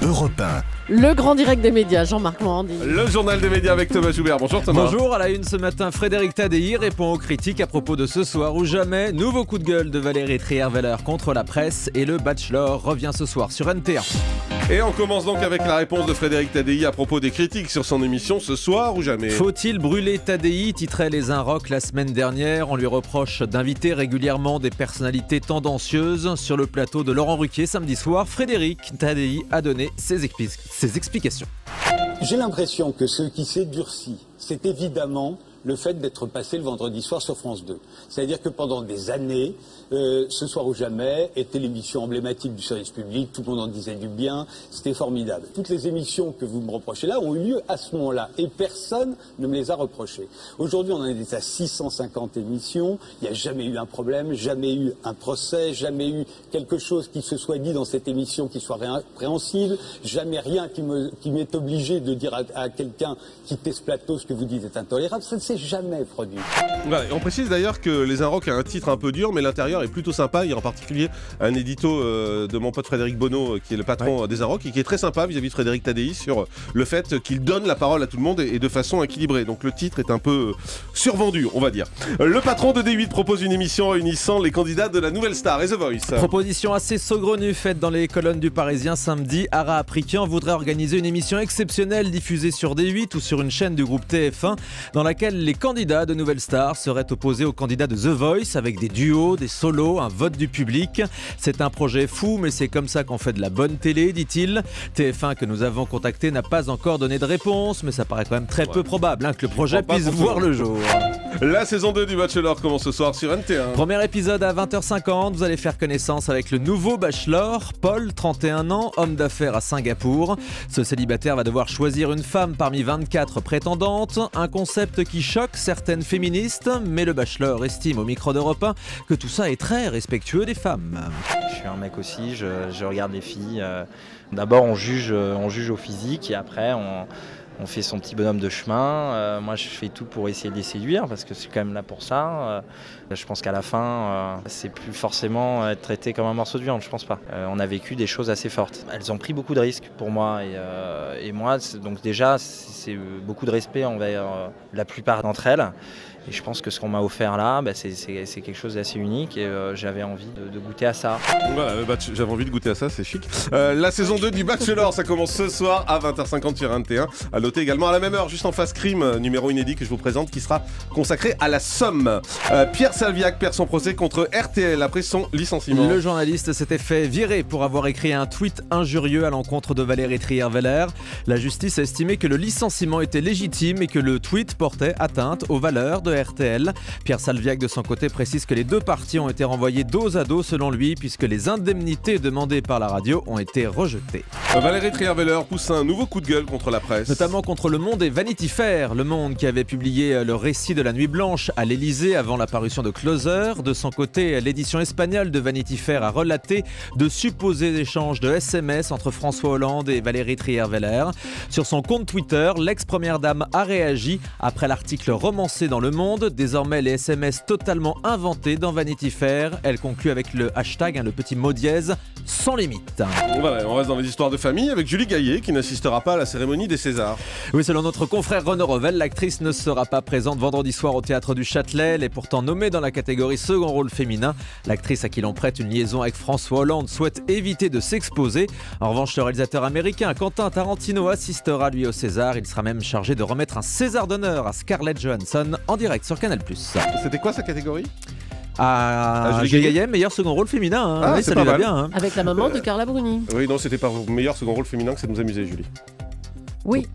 Europe 1. Le grand direct des médias, Jean-Marc Morandi. Le journal des médias avec Thomas Joubert. Bonjour Thomas. Bonjour, à la une ce matin, Frédéric Tadei répond aux critiques à propos de Ce soir ou jamais. Nouveau coup de gueule de Valérie Trierweiler contre la presse et le Bachelor revient ce soir sur NT1. Et on commence donc avec la réponse de Frédéric Tadei à propos des critiques sur son émission Ce soir ou jamais. Faut-il brûler Tadei, titrait Les Inrocks la semaine dernière. On lui reproche d'inviter régulièrement des personnalités tendancieuses. Sur le plateau de Laurent Ruquier samedi soir, Frédéric Tadei a donné ses explications. J'ai l'impression que ce qui s'est durci, c'est évidemment le fait d'être passé le vendredi soir sur France 2. C'est-à-dire que pendant des années, Ce soir ou jamais était l'émission emblématique du service public, tout le monde en disait du bien, c'était formidable. Toutes les émissions que vous me reprochez là ont eu lieu à ce moment-là et personne ne me les a reprochées. Aujourd'hui, on en est à 650 émissions, il n'y a jamais eu un problème, jamais eu un procès, jamais eu quelque chose qui se soit dit dans cette émission qui soit répréhensible, jamais rien qui m'est obligé de dire à quelqu'un quittez ce plateau, ce que vous dites est intolérable, ça ne s'est jamais produit. Ouais, on précise d'ailleurs que Les Inrocks a un titre un peu dur, mais l'intérieur est plutôt sympa. Il y a en particulier un édito de mon pote Frédéric Bonneau, qui est le patron des Inrocks, et qui est très sympa vis-à-vis de Frédéric Tadei sur le fait qu'il donne la parole à tout le monde et de façon équilibrée. Donc le titre est un peu survendu, on va dire. Le patron de D8 propose une émission réunissant les candidats de la Nouvelle Star et The Voice. Proposition assez saugrenue faite dans les colonnes du Parisien samedi. Ara Aprikian voudrait organiser une émission exceptionnelle diffusée sur D8 ou sur une chaîne du groupe TF1 dans laquelle les candidats de Nouvelle Star seraient opposés aux candidats de The Voice avec des duos, des solos, un vote du public. C'est un projet fou, mais c'est comme ça qu'on fait de la bonne télé, dit-il. TF1 que nous avons contacté n'a pas encore donné de réponse, mais ça paraît quand même très peu probable que le projet puisse voir le jour. La saison 2 du Bachelor commence ce soir sur NT1. Premier épisode à 20h50, vous allez faire connaissance avec le nouveau Bachelor, Paul, 31 ans, homme d'affaires à Singapour. Ce célibataire va devoir choisir une femme parmi 24 prétendantes, un concept qui choque certaines féministes, mais le Bachelor estime au micro d'Europe 1 que tout ça est très respectueux des femmes. Je suis un mec aussi, je regarde les filles. D'abord on juge au physique et après on fait son petit bonhomme de chemin. Moi je fais tout pour essayer de les séduire parce que c'est quand même là pour ça. Je pense qu'à la fin, c'est plus forcément être traité comme un morceau de viande, je pense pas. On a vécu des choses assez fortes. Elles ont pris beaucoup de risques pour moi et moi, donc déjà c'est beaucoup de respect envers la plupart d'entre elles. Et je pense que ce qu'on m'a offert là, c'est quelque chose d'assez unique et j'avais envie de goûter à ça. Voilà, j'avais envie de goûter à ça, c'est chic. La saison 2 du Bachelor, ça commence ce soir à 20h50 sur NT1. À noter également à la même heure, juste en face crime, numéro inédit que je vous présente, qui sera consacré à la Somme. Pierre Salviac perd son procès contre RTL après son licenciement. Le journaliste s'était fait virer pour avoir écrit un tweet injurieux à l'encontre de Valérie Trierweiler. La justice a estimé que le licenciement était légitime et que le tweet portait atteinte aux valeurs de RTL. Pierre Salviac de son côté précise que les deux parties ont été renvoyées dos à dos selon lui puisque les indemnités demandées par la radio ont été rejetées. Valérie Trierweiler pousse un nouveau coup de gueule contre la presse. Notamment contre Le Monde et Vanity Fair. Le Monde qui avait publié le récit de la Nuit Blanche à l'Elysée avant la parution de Closer. De son côté, l'édition espagnole de Vanity Fair a relaté de supposés échanges de SMS entre François Hollande et Valérie Trierweiler. Sur son compte Twitter, l'ex-première dame a réagi après l'article romancé dans Le Monde. Désormais, les SMS totalement inventés dans Vanity Fair. Elle conclut avec le hashtag, le petit mot dièse, sans limite. Voilà, on reste dans les histoires de famille avec Julie Gaillet qui n'assistera pas à la cérémonie des Césars. Oui, selon notre confrère Renaud Revel, l'actrice ne sera pas présente vendredi soir au Théâtre du Châtelet. Elle est pourtant nommée dans la catégorie second rôle féminin. L'actrice à qui l'on prête une liaison avec François Hollande souhaite éviter de s'exposer. En revanche, le réalisateur américain Quentin Tarantino assistera lui au César. Il sera même chargé de remettre un César d'honneur à Scarlett Johansson en direct sur Canal+. C'était quoi sa catégorie ? Julie Gaillet, meilleur second rôle féminin. Oui, ça lui va bien. Avec la maman de Carla Bruni. Oui, non, c'était pas meilleur second rôle féminin que c'est de nous amuser, Julie. Oui,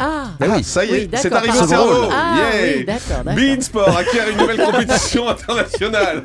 ça y est, oui, c'est arrivé au cerveau. Oui, d'accord. Beansport acquiert une nouvelle compétition internationale.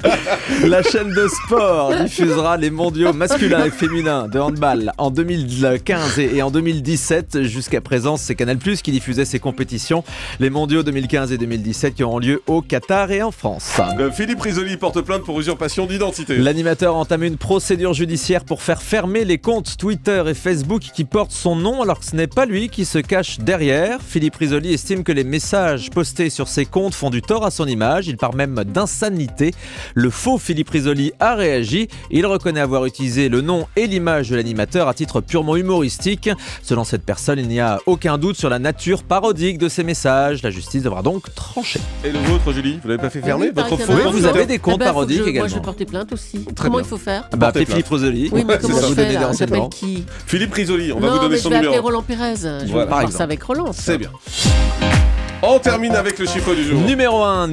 La chaîne de sport diffusera les mondiaux masculins et féminins de handball en 2015 et en 2017. Jusqu'à présent, c'est Canal+ qui diffusait ces compétitions. Les mondiaux 2015 et 2017 qui auront lieu au Qatar et en France. Philippe Risoli porte plainte pour usurpation d'identité. L'animateur entame une procédure judiciaire pour faire fermer les comptes Twitter et Facebook qui portent son nom alors que ce n'est pas lui qui se cache cache derrière. Philippe Risoli estime que les messages postés sur ses comptes font du tort à son image. Il parle même d'insanité. Le faux Philippe Risoli a réagi. Il reconnaît avoir utilisé le nom et l'image de l'animateur à titre purement humoristique. Selon cette personne, il n'y a aucun doute sur la nature parodique de ces messages. La justice devra donc trancher. Et le vôtre, Julie, vous l'avez pas fait fermer Oui, votre pareil, faux il y en a compte un. Vous avez des comptes Ah bah, faut que parodiques Moi, également. je vais porter plainte aussi. Très Comment bien. il faut faire Bah, appelez plainte. Philippe Risoli. Oui, mais c'est comment ça. je Vous fais donnez des là? J'appelle renseignements. qui? Philippe Risoli, on va Non, vous donner mais son je vais appeler numéro. Roland Pérez. Je Voilà. vais Par voir exemple. ça avec Roland. ça. C'est bien. On termine avec le chiffre du jour. Numéro 1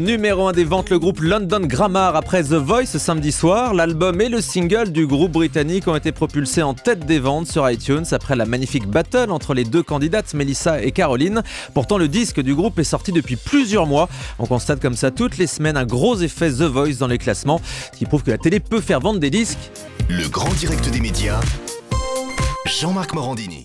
des ventes, le groupe London Grammar après The Voice ce samedi soir. L'album et le single du groupe britannique ont été propulsés en tête des ventes sur iTunes après la magnifique battle entre les deux candidates, Melissa et Caroline. Pourtant, le disque du groupe est sorti depuis plusieurs mois. On constate comme ça toutes les semaines un gros effet The Voice dans les classements, ce qui prouve que la télé peut faire vendre des disques. Le grand direct des médias, Jean-Marc Morandini.